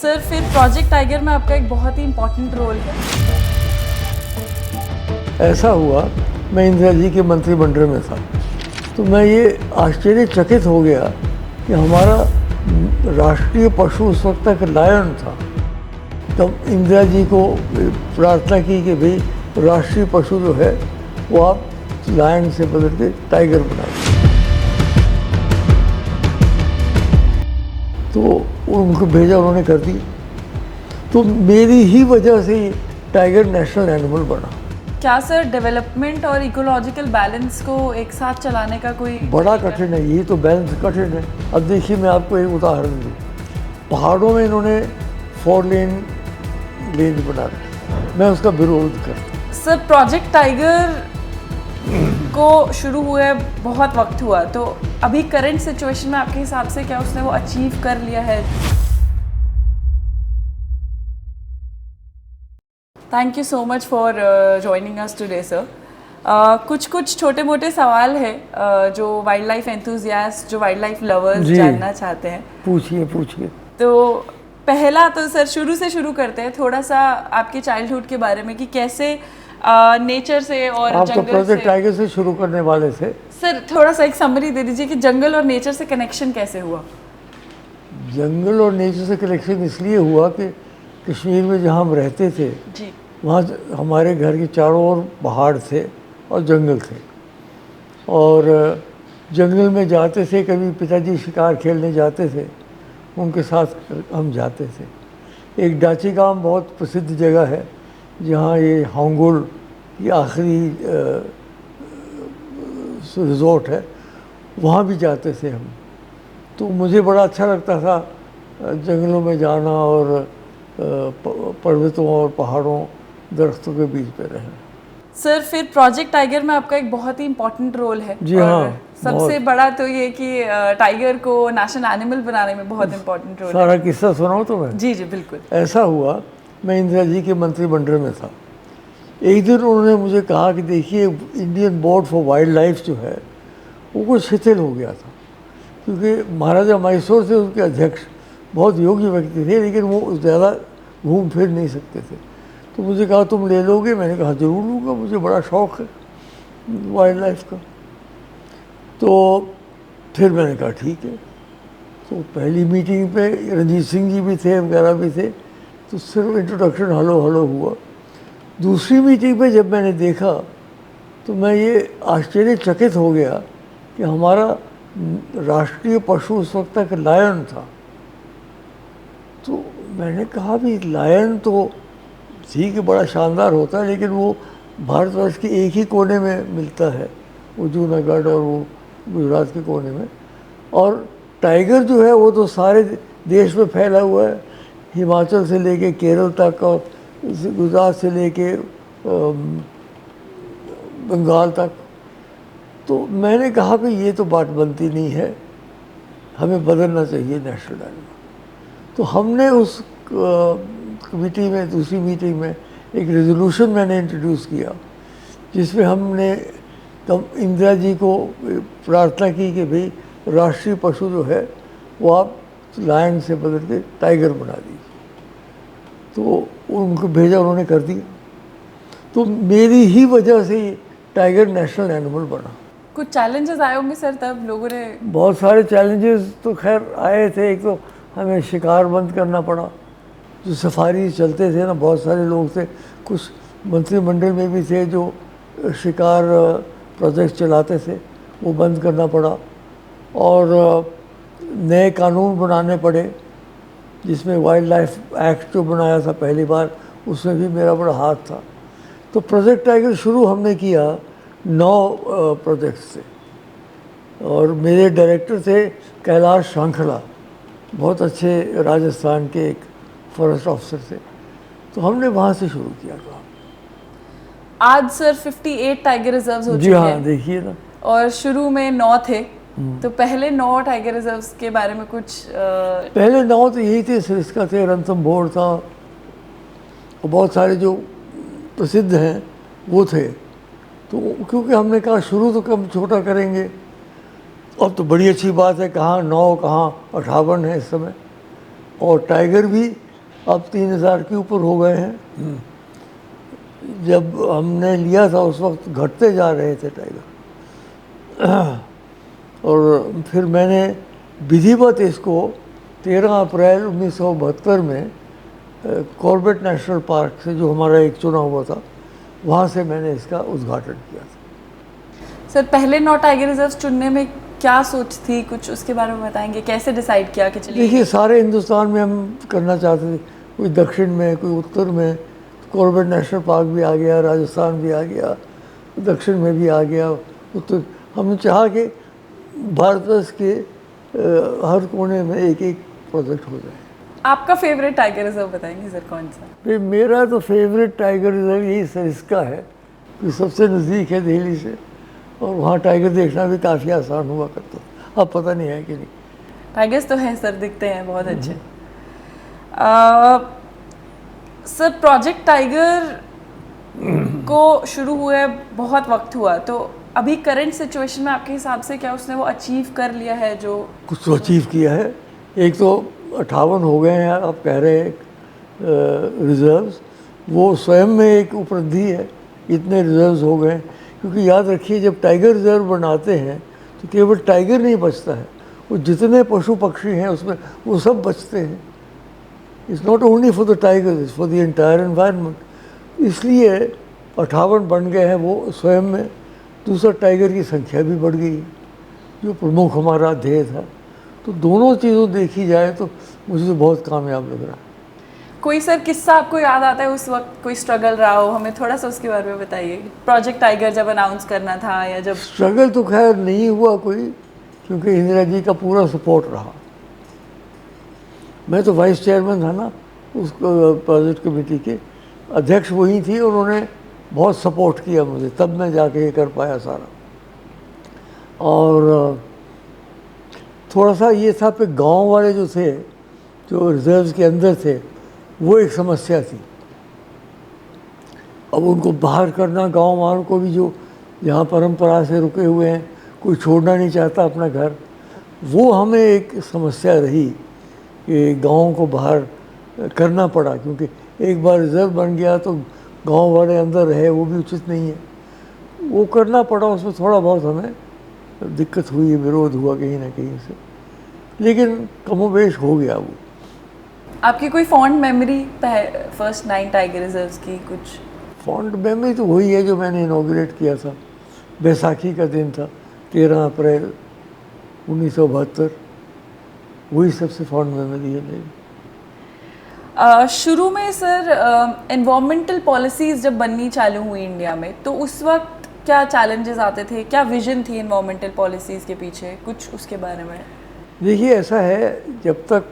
Sir फिर project tiger में आपका एक बहुत ही इम्पोर्टेंट रोल है। ऐसा हुआ, मैं इंदिरा जी के मंत्रिमंडल में था तो मैं ये आश्चर्यचकित हो गया कि हमारा राष्ट्रीय पशु उस वक्त तक लायन था। तब इंदिरा जी को प्रार्थना की कि भाई राष्ट्रीय पशु जो है वो आप लायन से बदल के टाइगर बना दें। तो उनको भेजा, उन्होंने कर दी। तो मेरी ही वजह से टाइगर नेशनल एनिमल बना। क्या सर डेवलपमेंट और इकोलॉजिकल बैलेंस को एक साथ चलाने का कोई बड़ा कठिन है, यही तो बैलेंस कठिन है। अब देखिए, मैं आपको एक उदाहरण दूँ। पहाड़ों में इन्होंने 4 लेन बना रखी, मैं उसका विरोध करता। सर प्रोजेक्ट टाइगर को शुरू हुए बहुत वक्त हुआ, तो अभी करंट सिचुएशन में आपके हिसाब से क्या उसने वो अचीव कर लिया है? Thank you so much for joining us today sir. कुछ छोटे मोटे सवाल है जो वाइल्ड लाइफ एंथुजियास्ट, जो वाइल्ड लाइफ लवर्स जानना चाहते हैं। पूछिए पूछिए। तो पहला तो सर शुरू करते हैं थोड़ा सा आपके चाइल्डहुड के बारे में कि कैसे नेचर से और आप जंगल तो प्रोजेक्ट से। टाइगर से शुरू करने वाले थे। सर थोड़ा सा एक समरी दे दीजिए कि जंगल और नेचर से कनेक्शन कैसे हुआ? जंगल और नेचर से कनेक्शन इसलिए हुआ कि कश्मीर में जहाँ हम रहते थे जी। वहाँ हमारे घर के चारों ओर पहाड़ थे और जंगल थे, और जंगल में जाते थे। कभी पिताजी शिकार खेलने जाते थे, उनके साथ हम जाते थे। एक डाची गांव बहुत प्रसिद्ध जगह है जहाँ ये हांगुल की आखिरी रिजॉर्ट है, वहाँ भी जाते थे हम। तो मुझे बड़ा अच्छा लगता था जंगलों में जाना और पर्वतों और पहाड़ों दरख्तों के बीच में रहना। सर फिर प्रोजेक्ट टाइगर में आपका एक बहुत ही इम्पोर्टेंट रोल है। जी और हाँ, सबसे बड़ा तो ये कि टाइगर को नेशनल एनिमल बनाने में बहुत इम्पोर्टेंट रोल सारा है। किस्सा सुनाऊँ तो मैं? जी जी बिल्कुल। ऐसा हुआ, मैं इंदिरा जी के मंत्रिमंडल में था। एक दिन उन्होंने मुझे कहा कि देखिए, Indian board for wild life जो है वो कुछ शिथिल हो गया था, क्योंकि महाराजा मैसूर से उसके अध्यक्ष बहुत योग्य व्यक्ति थे, लेकिन वो ज़्यादा घूम फिर नहीं सकते थे। तो मुझे कहा तुम ले लोगे? मैंने कहा ज़रूर लूँगा, मुझे बड़ा शौक़ है वाइल्ड लाइफ का। तो फिर मैंने कहा ठीक है। तो पहली मीटिंग पे रणजीत सिंह जी भी थे, वगैरह भी थे, तो सिर्फ इंट्रोडक्शन हलो हलो हुआ। दूसरी मीटिंग पे जब मैंने देखा तो मैं ये आश्चर्यचकित हो गया कि हमारा राष्ट्रीय पशु उस वक्त तक लायन था। तो मैंने कहा भी लायन तो ठीक है, बड़ा शानदार होता है, लेकिन वो भारतवर्ष के एक ही कोने में मिलता है, वो जूनागढ़ और वो गुजरात के कोने में। और टाइगर जो है वो तो सारे देश में फैला हुआ है, हिमाचल से लेके केरल तक और गुजरात से लेके बंगाल तक। तो मैंने कहा कि ये तो बात बनती नहीं है, हमें बदलना चाहिए नेशनल एनिमल। तो हमने उस कमेटी में, दूसरी मीटिंग में, एक रेजोल्यूशन मैंने इंट्रोड्यूस किया जिसमें हमने तब इंदिरा जी को प्रार्थना की कि भाई राष्ट्रीय पशु जो है वो आप लायन से बदल के टाइगर बना दीजिए। तो उनको भेजा, उन्होंने कर दिया। तो मेरी ही वजह से टाइगर नेशनल एनिमल बना। कुछ चैलेंजेस आए होंगे सर तब लोगों ने? बहुत सारे चैलेंजेस तो खैर आए थे। एक तो हमें शिकार बंद करना पड़ा। जो सफारी चलते थे ना, बहुत सारे लोग थे, कुछ मंत्रिमंडल में भी थे जो शिकार प्रोजेक्ट चलाते थे, वो बंद करना पड़ा। और नए कानून बनाने पड़े, जिसमें वाइल्ड लाइफ एक्ट जो बनाया था पहली बार, उसमें भी मेरा बड़ा हाथ था। तो प्रोजेक्ट टाइगर शुरू हमने किया 9 प्रोजेक्ट से, और मेरे डायरेक्टर थे कैलाश शांखला, बहुत अच्छे राजस्थान के एक फॉरेस्ट ऑफिसर थे। तो हमने वहाँ से शुरू किया काम। आज सर 58 टाइगर रिजर्व्स हो जी चुके हाँ, हैं। देखिए ना। और शुरू में 9 थे, तो पहले 9 टाइगर रिजर्व्स के बारे में कुछ पहले 9 तो यही थे, सरिस्का थे, रणथंभौर था, और बहुत सारे जो प्रसिद्ध हैं वो थे। तो क्योंकि हमने कहा शुरू तो कम छोटा करेंगे, अब तो बड़ी अच्छी बात है, कहाँ 9 कहाँ 58 है इस समय। और टाइगर भी अब 3000 के ऊपर हो गए हैं। जब हमने लिया था उस वक्त घटते जा रहे थे टाइगर। और फिर मैंने विधिवत इसको 13 अप्रैल 1972 में कॉर्बेट नेशनल पार्क से, जो हमारा एक चुना हुआ था, वहाँ से मैंने इसका उद्घाटन किया था। सर पहले 9 टाइगर रिजर्व चुनने में क्या सोच थी, कुछ उसके बारे में बताएंगे? कैसे डिसाइड किया कि चलिए? देखिए, सारे हिंदुस्तान में हम करना चाहते थे, कोई दक्षिण में, कोई उत्तर में। कॉर्बेट नेशनल पार्क भी आ गया, राजस्थान भी आ गया, दक्षिण में भी आ गया, उत्तर। हमने चाहा कि भारतवर्ष के हर कोने में एक एक प्रोजेक्ट हो जाए। आपका फेवरेट टाइगर रिजर्व बताएंगे सर, कौन सा? फिर मेरा तो फेवरेट टाइगर रिजर्व यही सरिस्का है, कि सबसे नज़दीक है दिल्ली से, और वहाँ टाइगर देखना भी काफ़ी आसान हुआ करता था। अब पता नहीं है कि नहीं। टाइगर्स तो हैं सर, दिखते हैं बहुत अच्छे। सर प्रोजेक्ट टाइगर को शुरू हुए बहुत वक्त हुआ, तो अभी करंट सिचुएशन में आपके हिसाब से क्या उसने वो अचीव कर लिया है जो? कुछ तो अचीव किया है। एक तो 58 हो गए हैं आप कह रहे हैं रिजर्व्स, वो स्वयं में एक उपलब्धि है, इतने रिजर्व्स हो गए। क्योंकि याद रखिए, जब टाइगर रिजर्व बनाते हैं तो केवल टाइगर नहीं बचता है, वो जितने पशु पक्षी हैं उसमें वो सब बचते हैं। It's not only for the tiger, it's for the entire environment. इसलिए 58 बन गए हैं वो स्वयं में। दूसरा, टाइगर की संख्या भी बढ़ गई, जो प्रमुख हमारा ध्येय था। तो दोनों चीज़ों देखी जाए तो मुझे तो बहुत कामयाब लग रहा है। कोई सर किस्सा आपको याद आता है उस वक्त, कोई स्ट्रगल रहा हो, हमें थोड़ा सा उसके बारे में बताइए। प्रोजेक्ट टाइगर जब अनाउंस करना था, या जब? स्ट्रगल तो खैर नहीं हुआ कोई, क्योंकि इंदिरा जी का पूरा सपोर्ट रहा। मैं तो वाइस चेयरमैन था ना उस प्रोजेक्ट कमेटी के, अध्यक्ष वही थी, और उन्होंने बहुत सपोर्ट किया मुझे, तब मैं जाके ये कर पाया सारा। और थोड़ा सा ये था कि गांव वाले जो थे, जो रिजर्व्स के अंदर थे, वो एक समस्या थी। अब उनको बाहर करना, गांव वालों को भी जो यहाँ परंपरा से रुके हुए हैं, कोई छोड़ना नहीं चाहता अपना घर, वो हमें एक समस्या रही कि गाँव को बाहर करना पड़ा। क्योंकि एक बार रिजर्व बन गया तो गांव वाले अंदर रहे, वो भी उचित नहीं है, वो करना पड़ा। उसमें थोड़ा बहुत हमें दिक्कत हुई, विरोध हुआ कहीं ना कहीं से, लेकिन कमोबेश हो गया वो। आपकी कोई fond memory first 9 tiger reserves की? कुछ फॉन्ड मेमोरी तो वही है जो मैंने इनॉग्रेट किया था, बैसाखी का दिन था 13 अप्रैल 1972, वही सबसे फॉन्ड मेमोरी है मेरी। शुरू में सर एनवायरमेंटल पॉलिसीज़ जब बननी चालू हुई इंडिया में, तो उस वक्त क्या चैलेंजेस आते थे, क्या विजन थी एनवायरमेंटल पॉलिसीज़ के पीछे, कुछ उसके बारे में? देखिए, ऐसा है, जब तक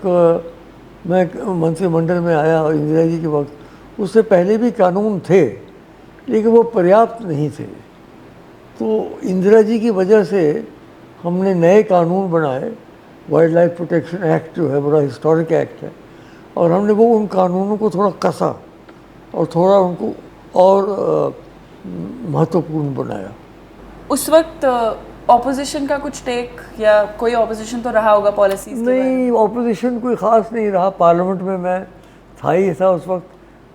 मैं मंत्रिमंडल में आया इंदिरा जी के वक्त, उससे पहले भी कानून थे, लेकिन वो पर्याप्त नहीं थे। तो इंदिरा जी की वजह से हमने नए कानून बनाए। वाइल्ड लाइफ प्रोटेक्शन एक्ट जो है, बड़ा हिस्टोरिक एक्ट है, और हमने वो उन कानूनों को थोड़ा कसा और थोड़ा उनको और महत्वपूर्ण बनाया। उस वक्त ऑपोजिशन का कुछ टेक, या कोई ऑपोजिशन तो रहा होगा पॉलिसीज़ के बारे में? नहीं, ऑपोजिशन कोई ख़ास नहीं रहा। पार्लियामेंट में मैं था ही था उस वक्त,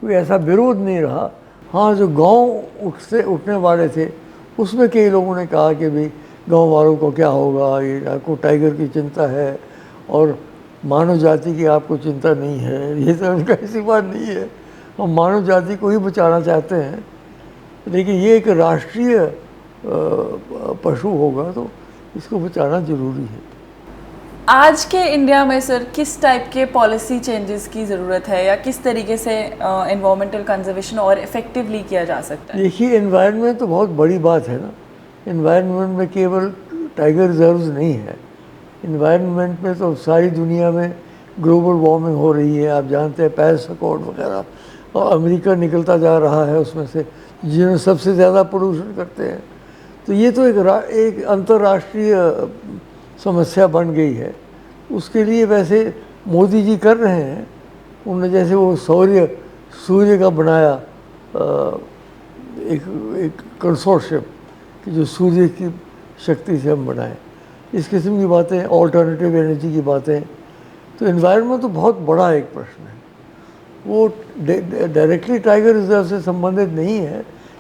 कोई ऐसा विरोध नहीं रहा। हाँ, जो गांव उठने वाले थे, उसमें कई लोगों ने कहा कि भाई गांव वालों को क्या होगा, ये आपको टाइगर की चिंता है और मानव जाति की आपको चिंता नहीं है। ये तो उनका ऐसी बात नहीं है, हम मानव जाति को ही बचाना चाहते हैं, लेकिन ये एक राष्ट्रीय पशु होगा तो इसको बचाना ज़रूरी है। आज के इंडिया में सर किस टाइप के पॉलिसी चेंजेस की ज़रूरत है, या किस तरीके से एनवायरमेंटल कंजर्वेशन और इफ़ेक्टिवली किया जा सकता है? देखिए, एनवायरनमेंट तो बहुत बड़ी बात है ना। एनवायरनमेंट में केवल टाइगर रिजर्व्स नहीं है, एनवायरनमेंट में तो सारी दुनिया में ग्लोबल वार्मिंग हो रही है। आप जानते हैं, पेरिस अकॉर्ड वगैरह, और अमेरिका निकलता जा रहा है उसमें से, जिन्हें सबसे ज़्यादा पोल्यूशन करते हैं। तो ये तो एक अंतर्राष्ट्रीय समस्या बन गई है। उसके लिए वैसे मोदी जी कर रहे हैं। उन्होंने जैसे वो सूर्य का बनाया एक कंसोर्शियम, कि जो सूर्य की शक्ति से हम बनाएं, इस किस्म की बातें, ऑल्टरनेटिव एनर्जी की बातें। तो एनवायरनमेंट तो बहुत बड़ा एक प्रश्न है, वो डायरेक्टली टाइगर रिजर्व से संबंधित नहीं है,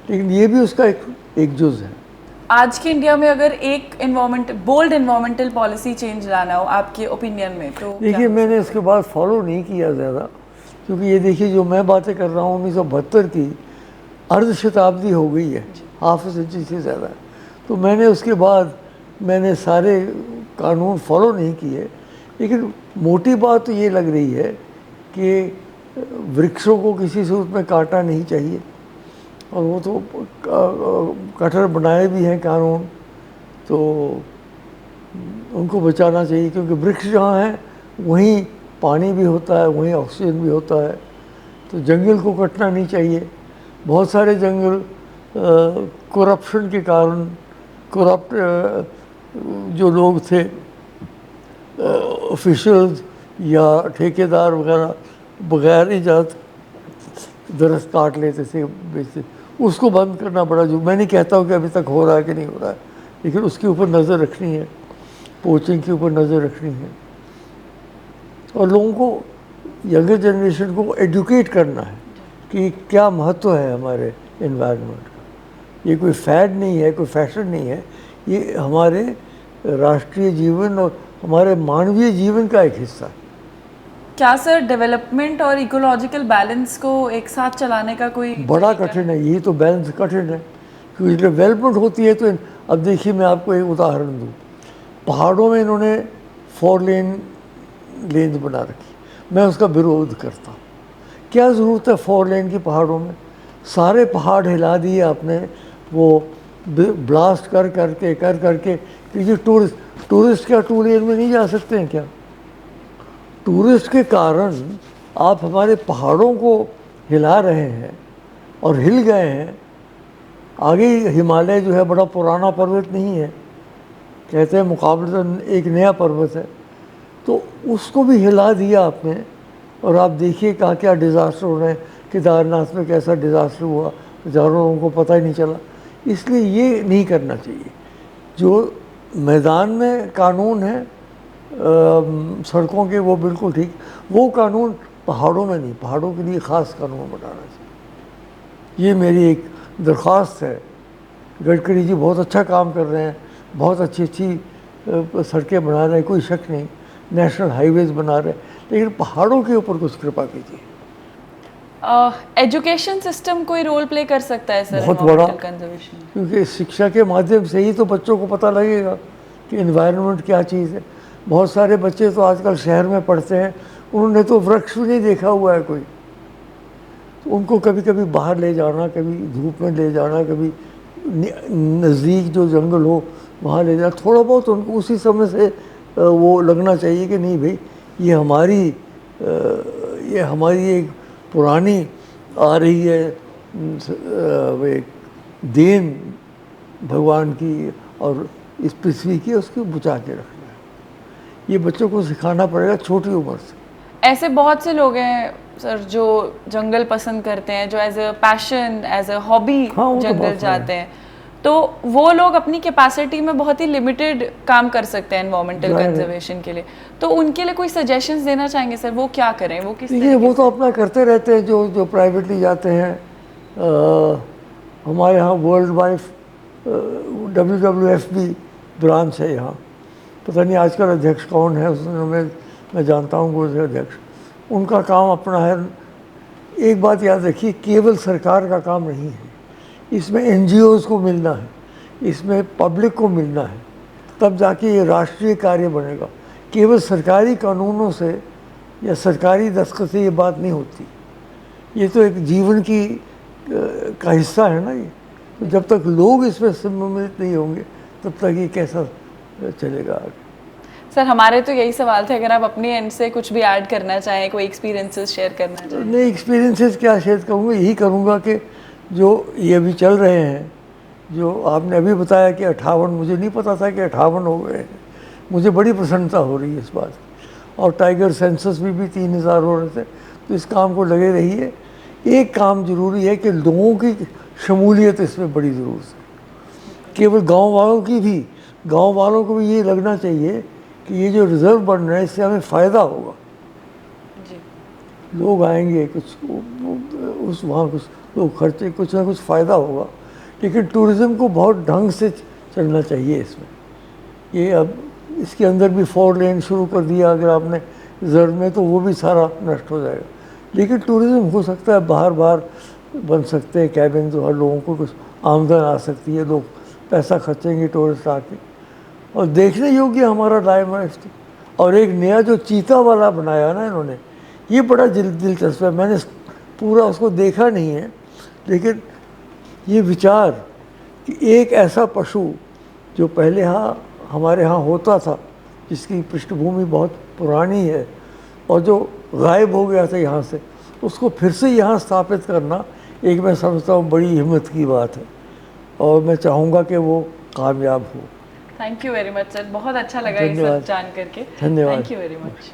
लेकिन ये भी उसका एक जुज़ है। आज के इंडिया में अगर एक बोल्ड इन्वायरमेंटल पॉलिसी चेंज लाना हो आपके ओपिनियन में तो देखिए, मैंने इसके बाद फॉलो नहीं किया ज़्यादा, क्योंकि ये देखिए जो मैं बातें कर रहा हूँ 1972 की, अर्ध शताब्दी हो गई है, हाफ सेंचुरी से ज़्यादा। तो मैंने उसके बाद मैंने सारे कानून फॉलो नहीं किए, लेकिन मोटी बात तो ये लग रही है कि वृक्षों को किसी सूरत में काटना नहीं चाहिए, और वो तो कठोर बनाए भी हैं कानून, तो उनको बचाना चाहिए, क्योंकि वृक्ष जहाँ हैं वहीं पानी भी होता है, वहीं ऑक्सीजन भी होता है। तो जंगल को कटना नहीं चाहिए। बहुत सारे जंगल करप्शन के कारण, करप्ट जो लोग थे ऑफिशियल्स या ठेकेदार वगैरह, बगैर इजाज़त दरख्त काट लेते थे, बेचते। उसको बंद करना बड़ा जो, मैं नहीं कहता हूँ कि अभी तक हो रहा है कि नहीं हो रहा है, लेकिन उसके ऊपर नज़र रखनी है, पोचिंग के ऊपर नज़र रखनी है, और लोगों को, यंगर जनरेशन को एजुकेट करना है कि क्या महत्व है हमारे एनवायरनमेंट का। ये कोई फैड नहीं है, कोई फैशन नहीं है, ये हमारे राष्ट्रीय जीवन और हमारे मानवीय जीवन का एक हिस्सा है। क्या सर डेवलपमेंट और इकोलॉजिकल बैलेंस को एक साथ चलाने का कोई बड़ा कठिन है, यही तो बैलेंस कठिन है, क्योंकि डेवलपमेंट होती है तो अब देखिए मैं आपको एक उदाहरण दूँ। पहाड़ों में इन्होंने 4 लेन बना रखी, मैं उसका विरोध करता हूँ। क्या ज़रूरत है 4 लेन की पहाड़ों में? सारे पहाड़ हिला दिए आपने, वो ब्लास्ट कर करके कि जो टूरिस्ट क्या 2 लेन में नहीं जा सकते हैं क्या? टूरिस्ट के कारण आप हमारे पहाड़ों को हिला रहे हैं, और हिल गए हैं। आगे हिमालय जो है बड़ा पुराना पर्वत नहीं है, कहते हैं मुकाबलतन एक नया पर्वत है, तो उसको भी हिला दिया आपने। और आप देखिए कहाँ क्या डिज़ास्टर हो रहे हैं। केदारनाथ में कैसा डिज़ास्टर हुआ, हज़ारों लोगों को पता ही नहीं चला। इसलिए ये नहीं करना चाहिए। जो मैदान में कानून है सड़कों के, वो बिल्कुल ठीक, वो कानून पहाड़ों में नहीं, पहाड़ों के लिए ख़ास कानून बनाना चाहिए। ये मेरी एक दरख्वास्त है। गडकरी जी बहुत अच्छा काम कर रहे हैं, बहुत अच्छी सड़कें बना रहे हैं, कोई शक नहीं, नेशनल हाईवेज बना रहे हैं, लेकिन पहाड़ों के ऊपर कुछ कृपा कीजिए। एजुकेशन सिस्टम कोई रोल प्ले कर सकता है सर बहुत बड़ा, कंजर्वेशन? क्योंकि शिक्षा के माध्यम से ही तो बच्चों को पता लगेगा कि एनवायरनमेंट क्या चीज़ है। बहुत सारे बच्चे तो आजकल शहर में पढ़ते हैं, उन्होंने तो वृक्ष भी नहीं देखा हुआ है कोई। तो उनको कभी कभी बाहर ले जाना, कभी धूप में ले जाना, कभी नज़दीक जो जंगल हो वहाँ ले जाना, थोड़ा बहुत उनको उसी समय से वो लगना चाहिए कि नहीं भाई ये हमारी एक पुरानी आ रही है एक देन भगवान की और इस पृथ्वी की, उसको बचा के रखना है। ये बच्चों को सिखाना पड़ेगा छोटी उम्र से। ऐसे बहुत से लोग हैं सर जो जंगल पसंद करते हैं, जो as a passion, as a hobby जंगल जाते हैं, तो वो लोग अपनी कैपेसिटी में बहुत ही लिमिटेड काम कर सकते हैं एनवायरमेंटल कंजर्वेशन के लिए। तो उनके लिए कोई सजेशंस देना चाहेंगे सर? वो क्या करें, वो किस तरीके वो तो अपना करते रहते हैं जो प्राइवेटली जाते हैं। हमारे यहाँ वर्ल्ड वाइफ WWF भी ब्रांच है यहाँ, पता नहीं आजकल अध्यक्ष कौन है उसमें, मैं जानता हूँ वो अध्यक्ष, उनका काम अपना है। एक बात याद रखिए, केवल सरकार का काम नहीं है, इसमें NGOs को मिलना है, इसमें पब्लिक को मिलना है, तब जाके ये राष्ट्रीय कार्य बनेगा। केवल सरकारी कानूनों से या सरकारी दस्तखत से ये बात नहीं होती। ये तो एक जीवन की का हिस्सा है ना ये। तो जब तक लोग इसमें सम्मिलित नहीं होंगे तब तक ये कैसा चलेगा आगे। सर हमारे तो यही सवाल थे, अगर आप अपनी एंड से कुछ भी ऐड करना चाहें, कोई एक्सपीरियंसेस शेयर करना चाहें। नहीं, एक्सपीरियंसेस क्या शेयर करूँगा, यही करूँगा कि जो ये अभी चल रहे हैं, जो आपने अभी बताया कि 58, मुझे नहीं पता था कि 58 हो गए हैं, मुझे बड़ी प्रसन्नता हो रही है इस बात की। और टाइगर सेंसस में भी 3000 हो रहे थे, तो इस काम को लगे रहिए। एक काम ज़रूरी है कि लोगों की शमूलियत इसमें बड़ी ज़रूरत है। केवल गांव वालों को भी ये लगना चाहिए कि ये जो रिज़र्व बन रहे हैं इससे हमें फ़ायदा होगा। जी। लोग आएंगे, कुछ उस वहाँ कुछ लोग खर्चे, कुछ ना कुछ फ़ायदा होगा। लेकिन टूरिज़्म को बहुत ढंग से चलना चाहिए इसमें। ये अब इसके अंदर भी 4 लेन शुरू कर दिया अगर आपने रिजर्व में, तो वो भी सारा नष्ट हो जाएगा। लेकिन टूरिज़्म हो सकता है, बाहर बाहर बन सकते हैं कैबिन, जो हर लोगों को कुछ आमदन आ सकती है, लोग पैसा खर्चेंगे टूरिस्ट आके। और देखने योग्य हमारा डायमंड। और एक नया जो चीता वाला बनाया ना इन्होंने, ये बड़ा दिलचस्प है। मैंने पूरा उसको देखा नहीं है, लेकिन ये विचार कि एक ऐसा पशु जो पहले हमारे यहाँ होता था, जिसकी पृष्ठभूमि बहुत पुरानी है और जो गायब हो गया था यहाँ से, उसको फिर से यहाँ स्थापित करना एक, मैं समझता हूँ, बड़ी हिम्मत की बात है। और मैं चाहूँगा कि वो कामयाब हो। Thank you very much sir, बहुत अच्छा लगा ये सब जान करके। धन्यवाद। Thank you very much.